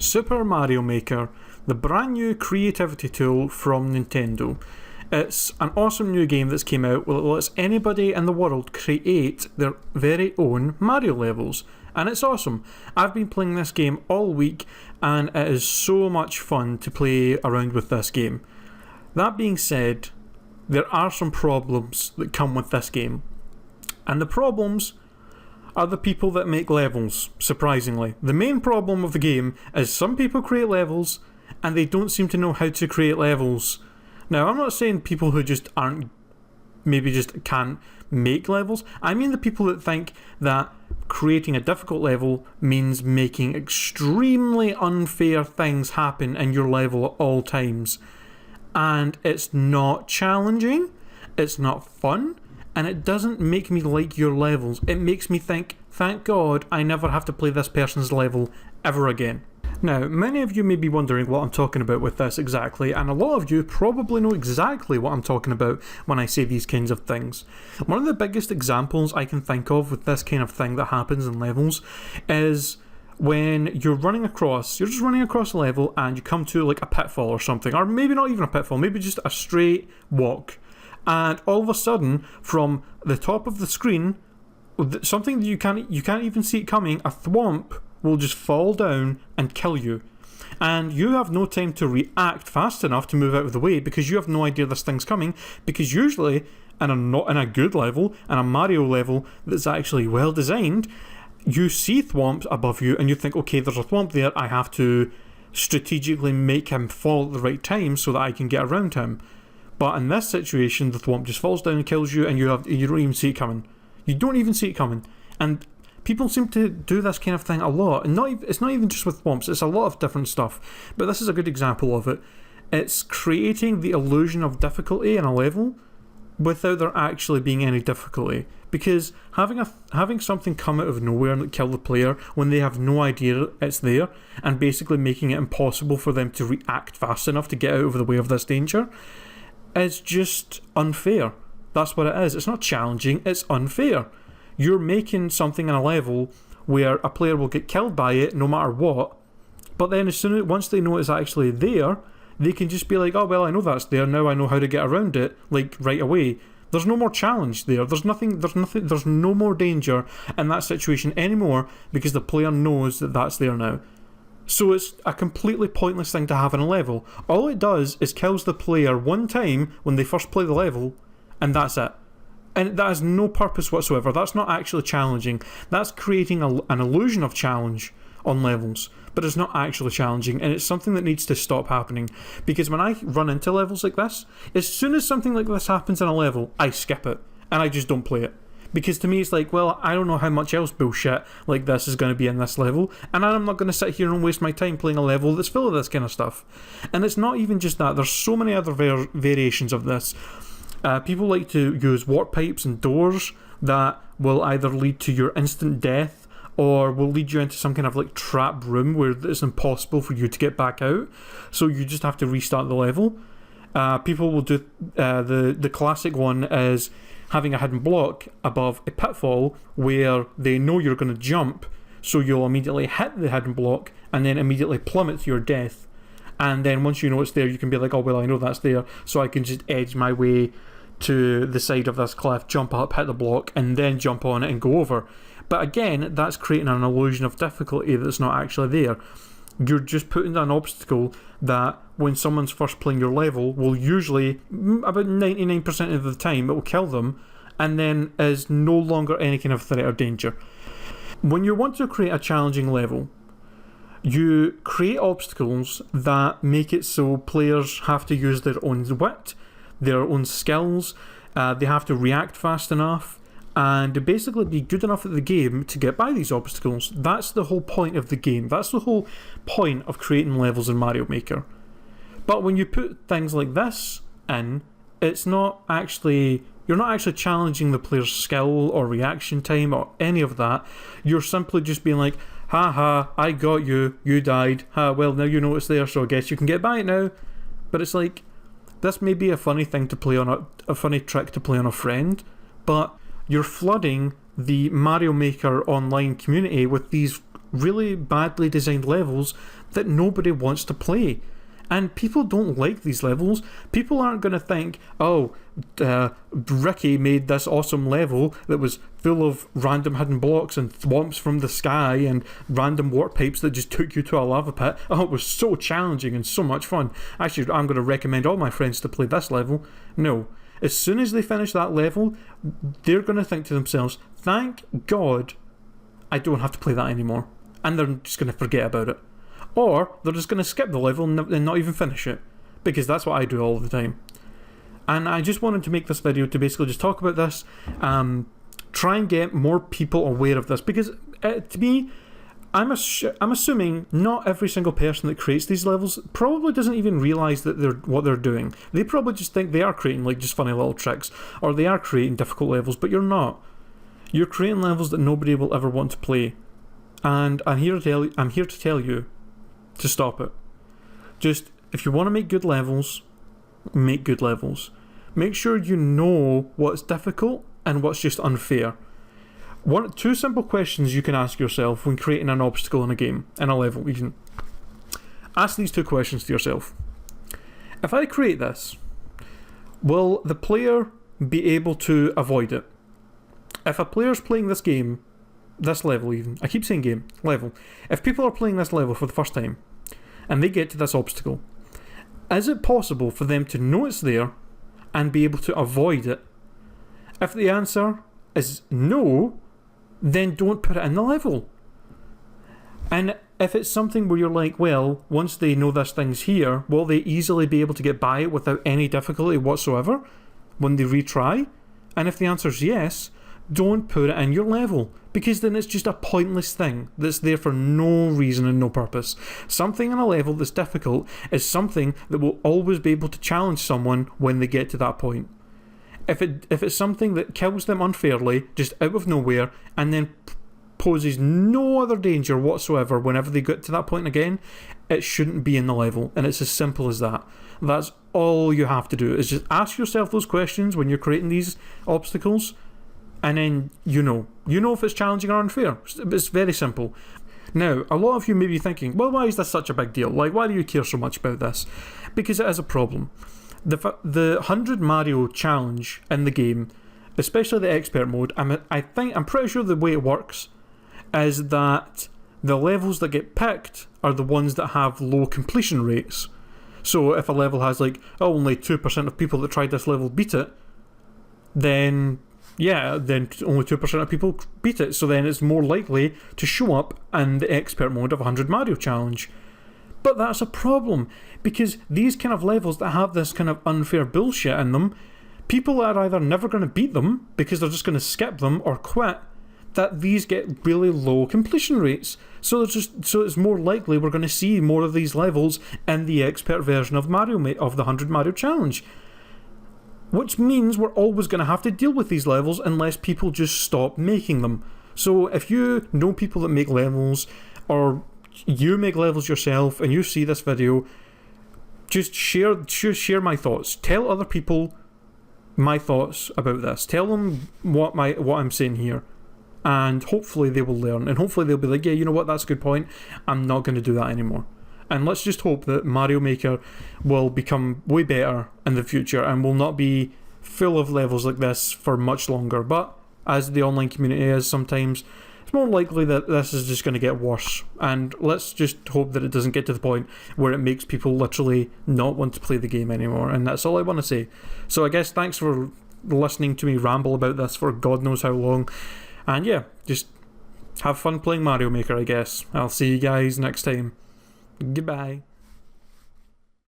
Super Mario Maker, the brand new creativity tool from Nintendo. It's an awesome new game that's came out that lets anybody in the world create their very own Mario levels, and it's awesome. I've been playing this game all week and it is so much fun to play around with this game. That being said, there are some problems that come with this game, and the problems are the people that make levels, surprisingly. The main problem of the game is some people create levels and they don't seem to know how to create levels. Now, I'm not saying people who just maybe just can't make levels. I mean the people that think that creating a difficult level means making extremely unfair things happen in your level at all times. And it's not challenging, it's not fun, and it doesn't make me like your levels. It makes me think, thank God I never have to play this person's level ever again. Now, many of you may be wondering what I'm talking about with this exactly, and a lot of you probably know exactly what I'm talking about when I say these kinds of things. One of the biggest examples I can think of with this kind of thing that happens in levels is when you're just running across a level and you come to like a pitfall or something, or maybe not even a pitfall, maybe just a straight walk. And all of a sudden, from the top of the screen, something that you can't even see it coming, a thwomp will just fall down and kill you. And you have no time to react fast enough to move out of the way because you have no idea this thing's coming, because usually in a good level, in a Mario level that's actually well designed, you see thwomps above you and you think, okay, there's a thwomp there, I have to strategically make him fall at the right time so that I can get around him. But in this situation, the thwomp just falls down and kills you, and you don't even see it coming. You don't even see it coming. And people seem to do this kind of thing a lot. And it's not even just with thwomps, it's a lot of different stuff. But this is a good example of it. It's creating the illusion of difficulty in a level without there actually being any difficulty. Because having something come out of nowhere and kill the player when they have no idea it's there, and basically making it impossible for them to react fast enough to get out of the way of this danger, is just unfair. That's what it is. It's not challenging, it's unfair. You're making something in a level where a player will get killed by it no matter what, but then once they know it's actually there, they can just be like, oh well, I know that's there, now I know how to get around it, like right away. There's no more challenge there. There's no more danger in that situation anymore because the player knows that that's there now. So it's a completely pointless thing to have in a level. All it does is kills the player one time when they first play the level, and that's it. And that has no purpose whatsoever. That's not actually challenging. That's creating an illusion of challenge on levels, but it's not actually challenging, and it's something that needs to stop happening. Because when I run into levels like this, as soon as something like this happens in a level, I skip it, and I just don't play it. Because to me it's like, well, I don't know how much else bullshit like this is going to be in this level, and I'm not going to sit here and waste my time playing a level that's full of this kind of stuff. And it's not even just that, there's so many other variations of this. People like to use warp pipes and doors that will either lead to your instant death or will lead you into some kind of like trap room where it's impossible for you to get back out, so you just have to restart the level. People will do the classic one is having a hidden block above a pitfall where they know you're going to jump, so you'll immediately hit the hidden block and then immediately plummet to your death. And then once you know it's there, you can be like, oh well, I know that's there, so I can just edge my way to the side of this cliff, jump up, hit the block, and then jump on it and go over. But again, that's creating an illusion of difficulty that's not actually there. You're just putting an obstacle that when someone's first playing your level will usually, about 99% of the time, it will kill them, and then is no longer any kind of threat or danger. When you want to create a challenging level, you create obstacles that make it so players have to use their own wit, their own skills, they have to react fast enough, and basically be good enough at the game to get by these obstacles. That's the whole point of the game. That's the whole point of creating levels in Mario Maker. But when you put things like this in, you're not actually challenging the player's skill or reaction time or any of that. You're simply just being like, haha, I got you, you died, well now you know it's there, so I guess you can get by it now. But it's like, this may be a funny thing to play on a funny trick to play on a friend, but you're flooding the Mario Maker online community with these really badly designed levels that nobody wants to play. And people don't like these levels. People aren't going to think, oh, Ricky made this awesome level that was full of random hidden blocks and thwomps from the sky and random warp pipes that just took you to a lava pit. Oh, it was so challenging and so much fun. Actually, I'm going to recommend all my friends to play this level. No. As soon as they finish that level, they're going to think to themselves, thank God I don't have to play that anymore. And they're just going to forget about it. Or they're just going to skip the level and not even finish it. Because that's what I do all the time. And I just wanted to make this video to basically just talk about this. Try and get more people aware of this. Because to me, I'm assuming not every single person that creates these levels probably doesn't even realise that what they're doing. They probably just think they are creating like just funny little tricks. Or they are creating difficult levels, but you're not. You're creating levels that nobody will ever want to play. And I'm here to tell you to stop it. Just, if you want to make good levels, make good levels. Make sure you know what's difficult and what's just unfair. Two simple questions you can ask yourself when creating an obstacle in a game, in a level even. Ask these two questions to yourself. If I create this, will the player be able to avoid it? If a player's playing this game, this level even, I keep saying game, level. If people are playing this level for the first time and they get to this obstacle, is it possible for them to know it's there and be able to avoid it? If the answer is no, then don't put it in the level. And if it's something where you're like, well, once they know this thing's here, will they easily be able to get by it without any difficulty whatsoever when they retry? And if the answer's yes, don't put it in your level, because then it's just a pointless thing that's there for no reason and no purpose. Something in a level that's difficult is something that will always be able to challenge someone when they get to that point. If it's something that kills them unfairly, just out of nowhere, and then poses no other danger whatsoever whenever they get to that point again, it shouldn't be in the level, and it's as simple as that. That's all you have to do, is just ask yourself those questions when you're creating these obstacles, and then you know if it's challenging or unfair. It's very simple. Now, a lot of you may be thinking, well, why is this such a big deal? Like, why do you care so much about this? Because it is a problem. The 100 Mario challenge in the game, especially the expert mode, I'm pretty sure the way it works is that the levels that get picked are the ones that have low completion rates. So if a level has like, only 2% of people that tried this level beat it, then only 2% of people beat it. So then it's more likely to show up in the expert mode of 100 Mario challenge. But that's a problem, because these kind of levels that have this kind of unfair bullshit in them, people are either never going to beat them because they're just going to skip them or quit, that these get really low completion rates. So it's more likely we're going to see more of these levels in the expert version of the 100 Mario challenge. Which means we're always going to have to deal with these levels unless people just stop making them. So if you know people that make levels, or you make levels yourself and you see this video, just share my thoughts. Tell other people my thoughts about this. Tell them what I'm saying here, and hopefully they will learn, and hopefully they'll be like, yeah, you know what, that's a good point, I'm not going to do that anymore. And let's just hope that Mario Maker will become way better in the future and will not be full of levels like this for much longer. But as the online community is sometimes, it's more likely that this is just going to get worse. And let's just hope that it doesn't get to the point where it makes people literally not want to play the game anymore. And that's all I want to say. So I guess thanks for listening to me ramble about this for God knows how long. And yeah, just have fun playing Mario Maker, I guess. I'll see you guys next time. Goodbye.